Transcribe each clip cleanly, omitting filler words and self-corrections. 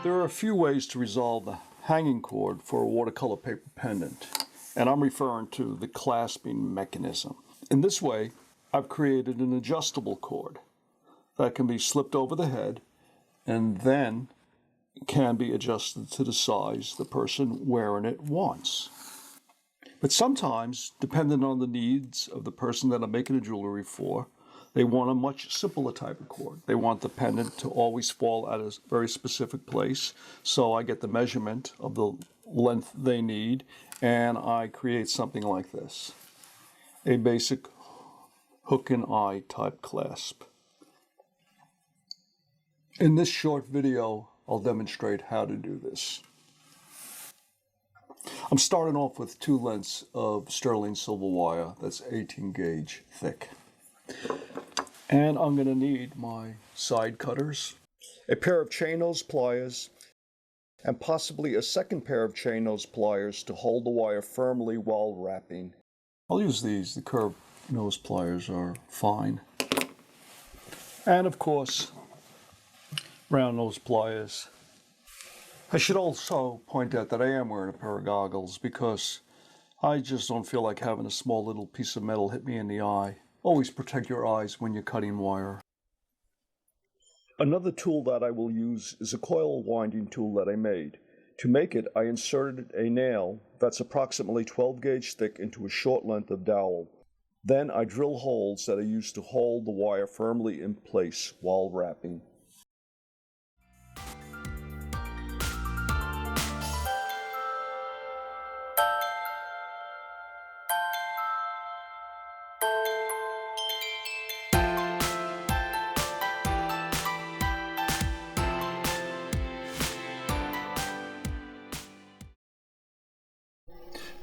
There are a few ways to resolve the hanging cord for a watercolor paper pendant, and I'm referring to the clasping mechanism. In this way, I've created an adjustable cord that can be slipped over the head and then can be adjusted to the size the person wearing it wants. But sometimes, depending on the needs of the person that I'm making the jewelry for, they want a much simpler type of cord. They want the pendant to always fall at a very specific place, so I get the measurement of the length they need, and I create something like this. A basic hook and eye type clasp. In this short video, I'll demonstrate how to do this. I'm starting off with 2 lengths of sterling silver wire that's 18 gauge thick. And I'm going to need my side cutters, a pair of chain nose pliers, and possibly a second pair of chain nose pliers to hold the wire firmly while wrapping. I'll use these. The curved nose pliers are fine. And of course, round nose pliers. I should also point out that I am wearing a pair of goggles because I just don't feel like having a small little piece of metal hit me in the eye. Always protect your eyes when you're cutting wire. Another tool that I will use is a coil winding tool that I made. To make it, I inserted a nail that's approximately 12 gauge thick into a short length of dowel. Then I drill holes that I use to hold the wire firmly in place while wrapping.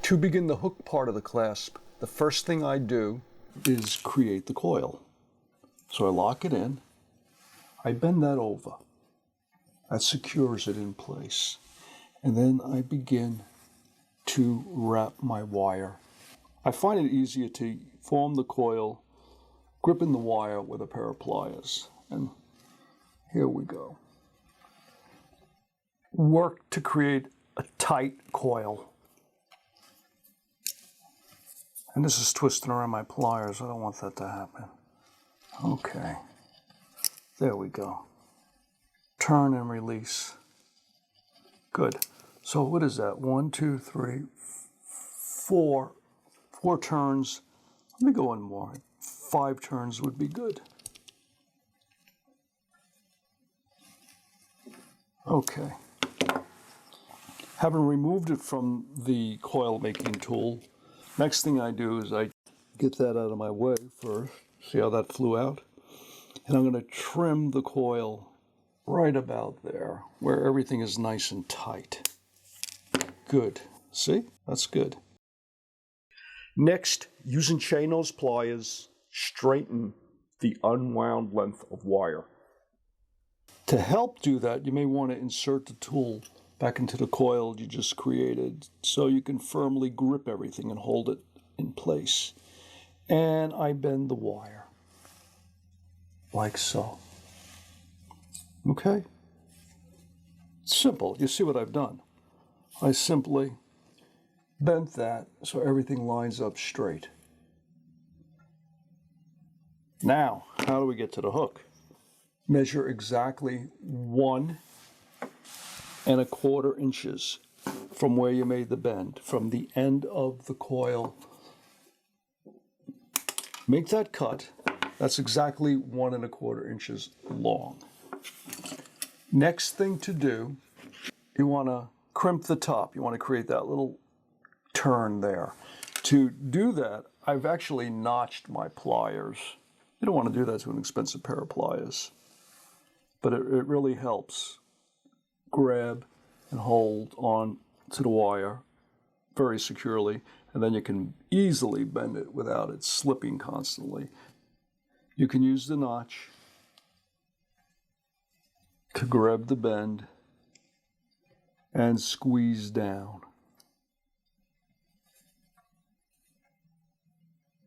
To begin the hook part of the clasp, the first thing I do is create the coil. So I lock it in, I bend that over, that secures it in place, and then I begin to wrap my wire. I find it easier to form the coil, gripping the wire with a pair of pliers, and here we go. Work to create a tight coil. And this is twisting around my pliers. I don't want that to happen. Okay. There we go. Turn and release. Good. So what is that? 1, 2, 3, 4. 4 turns. Let me go one more. 5 turns would be good. Okay. Having removed it from the coil making tool, next thing I do is I get that out of my way first. See how that flew out? And I'm going to trim the coil right about there, where everything is nice and tight. Good. See? That's good. Next, using chain nose pliers, straighten the unwound length of wire. To help do that, you may want to insert the tool back into the coil you just created so you can firmly grip everything and hold it in place. And I bend the wire like so. Okay? Simple. You see what I've done. I simply bent that so everything lines up straight. Now, how do we get to the hook? Measure exactly 1 1/4 inches from where you made the bend, from the end of the coil. Make that cut. That's exactly 1 1/4 inches long. Next thing to do, you want to crimp the top. You want to create that little turn there. To do that, I've actually notched my pliers. You don't want to do that to an expensive pair of pliers, but it really helps. Grab and hold on to the wire very securely, and then you can easily bend it without it slipping constantly. You can use the notch to grab the bend and squeeze down.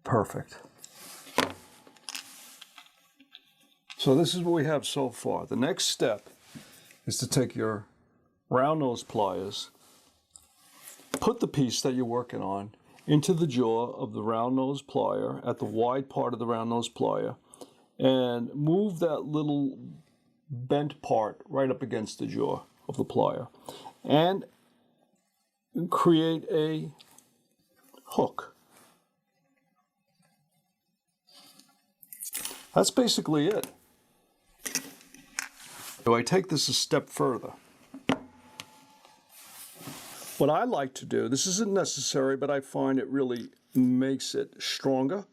Perfect. So this is what we have so far. The next step is to take your round nose pliers, put the piece that you're working on into the jaw of the round nose plier at the wide part of the round nose plier, and move that little bent part right up against the jaw of the plier, and create a hook. That's basically it. So I take this a step further. What I like to do, this isn't necessary, but I find it really makes it stronger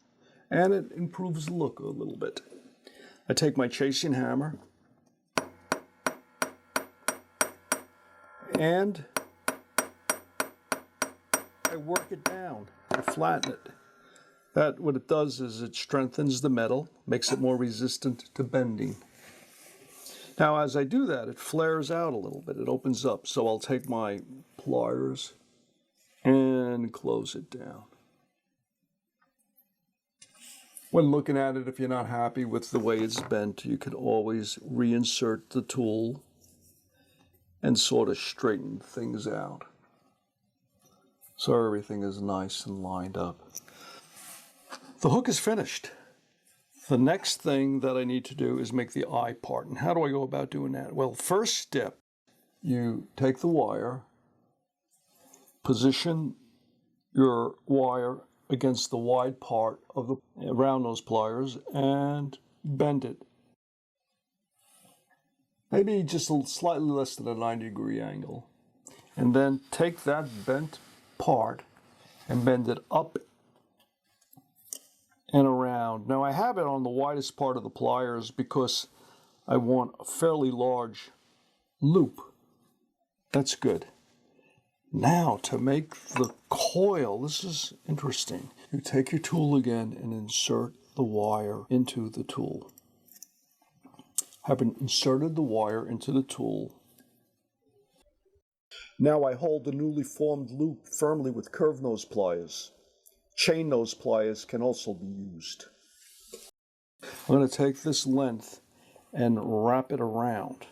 and it improves the look a little bit. I take my chasing hammer and I work it down. I flatten it. That, what it does is it strengthens the metal, makes it more resistant to bending. Now, as I do that, it flares out a little bit. It opens up. So I'll take my pliers and close it down. When looking at it, if you're not happy with the way it's bent, you can always reinsert the tool and sort of straighten things out, so everything is nice and lined up. The hook is finished. The next thing that I need to do is make the eye part. And how do I go about doing that? Well, first step, you take the wire, position your wire against the wide part of the round nose pliers and bend it. Maybe just slightly less than a 90-degree angle. And then take that bent part and bend it up and around. Now I have it on the widest part of the pliers because I want a fairly large loop. That's good. Now to make the coil, this is interesting. You take your tool again and insert the wire into the tool. Having inserted the wire into the tool, now I hold the newly formed loop firmly with curved nose pliers. Chain nose pliers can also be used. I'm going to take this length and wrap it around.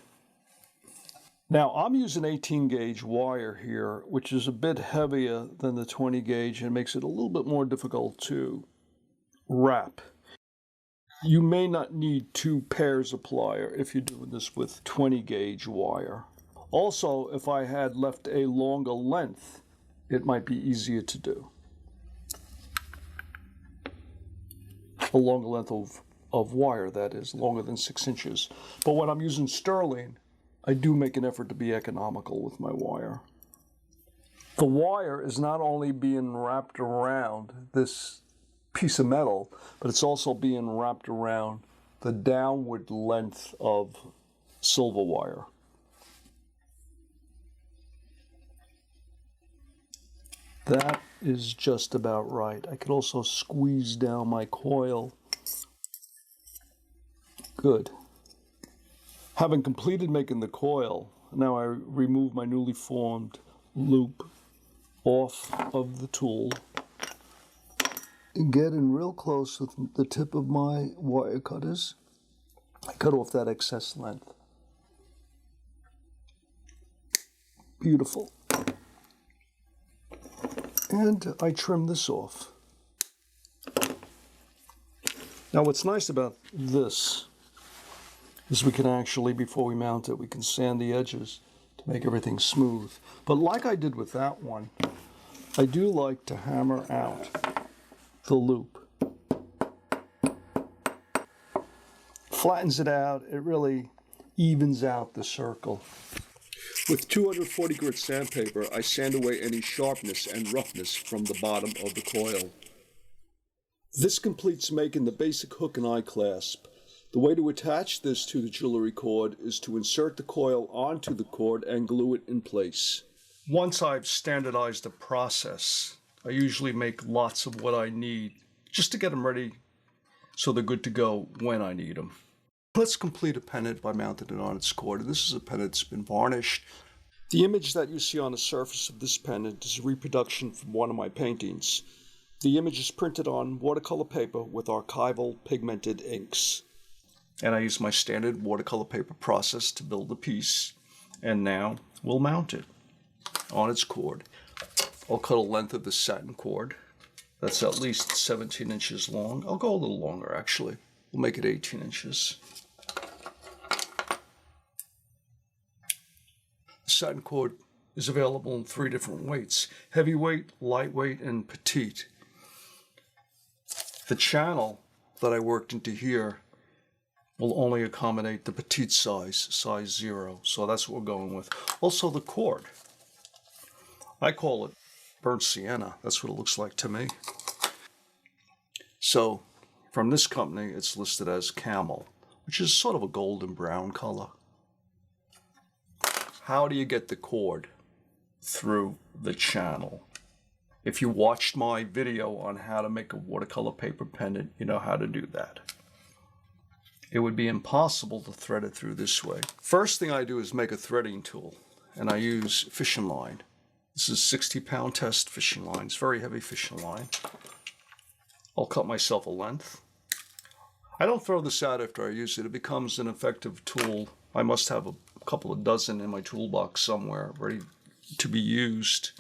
Now I'm using 18 gauge wire here, which is a bit heavier than the 20 gauge and makes it a little bit more difficult to wrap. You may not need two pairs of plier if you're doing this with 20 gauge wire. Also, if I had left a longer length, it might be easier to do. A longer length of wire, that is, longer than 6 inches. But when I'm using sterling, I do make an effort to be economical with my wire. The wire is not only being wrapped around this piece of metal, but it's also being wrapped around the downward length of silver wire. That is just about right. I could also squeeze down my coil. Good. Having completed making the coil, now I remove my newly formed loop off of the tool and get in real close with the tip of my wire cutters. I cut off that excess length. Beautiful. And I trim this off. Now what's nice about this is we can actually, before we mount it, we can sand the edges to make everything smooth. But like I did with that one, I do like to hammer out the loop. Flattens it out, it really evens out the circle. With 240 grit sandpaper, I sand away any sharpness and roughness from the bottom of the coil. This completes making the basic hook and eye clasp. The way to attach this to the jewelry cord is to insert the coil onto the cord and glue it in place. Once I've standardized the process, I usually make lots of what I need just to get them ready so they're good to go when I need them. Let's complete a pendant by mounting it on its cord. This is a pendant that's been varnished. The image that you see on the surface of this pendant is a reproduction from one of my paintings. The image is printed on watercolor paper with archival pigmented inks. And I use my standard watercolor paper process to build the piece. And now we'll mount it on its cord. I'll cut a length of the satin cord. That's at least 17 inches long. I'll go a little longer, actually. We'll make it 18 inches. The satin cord is available in 3 different weights: heavyweight, lightweight, and petite. The channel that I worked into here will only accommodate the petite size 0. So that's what we're going with. Also the cord. I call it burnt sienna. That's what it looks like to me. So from this company, it's listed as camel, which is sort of a golden brown color. How do you get the cord through the channel? If you watched my video on how to make a watercolor paper pendant, you know how to do that. It would be impossible to thread it through this way. First thing I do is make a threading tool, and I use fishing line. This is 60-pound test fishing line. It's very heavy fishing line. I'll cut myself a length. I don't throw this out after I use it. It becomes an effective tool. I must have a couple of dozen in my toolbox somewhere ready to be used.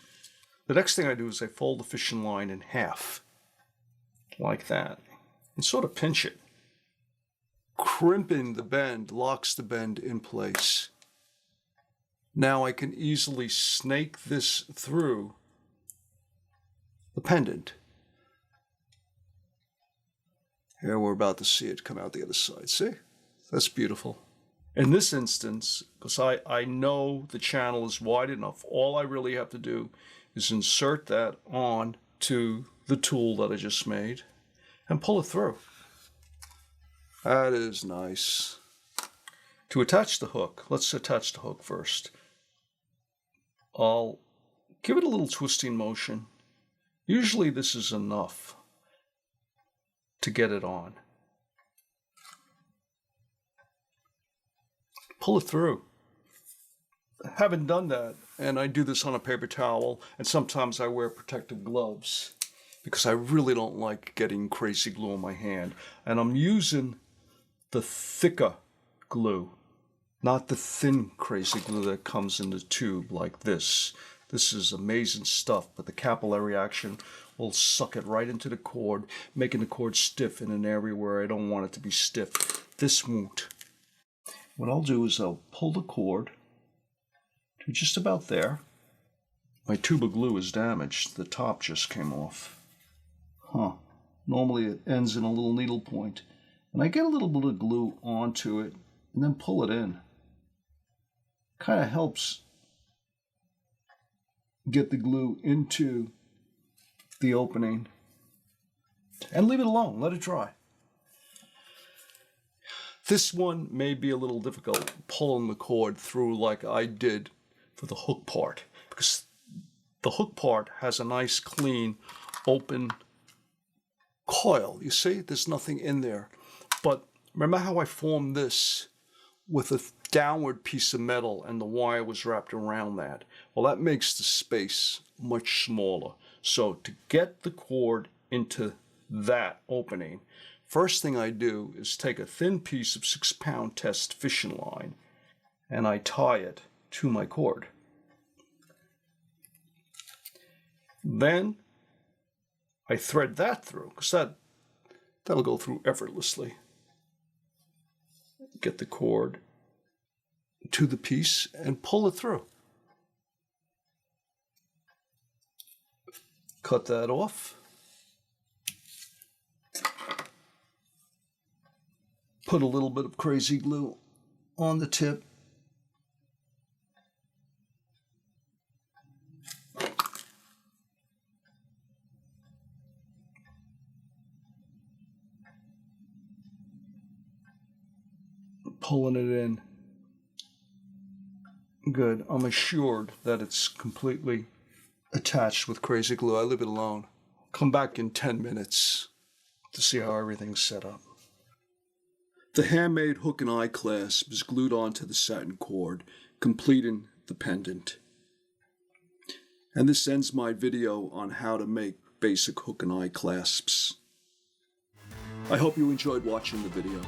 The next thing I do is I fold the fishing line in half, like that, and sort of pinch it. Crimping the bend locks the bend in place. Now I can easily snake this through the pendant. Here we're about to see it come out the other side. See? That's beautiful. In this instance, because I know the channel is wide enough, all I really have to do is insert that on to the tool that I just made and pull it through. That is nice. To attach the hook, let's attach the hook first. I'll give it a little twisting motion. Usually this is enough to get it on. Pull it through. Haven't done that, and I do this on a paper towel, and sometimes I wear protective gloves because I really don't like getting crazy glue on my hand. And I'm using the thicker glue, not the thin crazy glue that comes in the tube like this. This is amazing stuff, but the capillary action will suck it right into the cord, making the cord stiff in an area where I don't want it to be stiff. This won't. What I'll do is I'll pull the cord to just about there. My tube of glue is damaged. The top just came off. Normally it ends in a little needle point. And I get a little bit of glue onto it and then pull it in. Kind of helps get the glue into the opening. And leave it alone. Let it dry. This one may be a little difficult, pulling the cord through like I did for the hook part, because the hook part has a nice, clean, open coil. You see, there's nothing in there. But remember how I formed this with a downward piece of metal and the wire was wrapped around that? Well, that makes the space much smaller. So to get the cord into that opening, first thing I do is take a thin piece of 6-pound test fishing line and I tie it to my cord. Then I thread that through, because that'll go through effortlessly. Get the cord to the piece and pull it through. Cut that off. Put a little bit of crazy glue on the tip. Pulling it in. Good. I'm assured that it's completely attached with crazy glue. I leave it alone. Come back in 10 minutes to see how everything's set up. The handmade hook and eye clasp is glued onto the satin cord, completing the pendant. And this ends my video on how to make basic hook and eye clasps. I hope you enjoyed watching the video.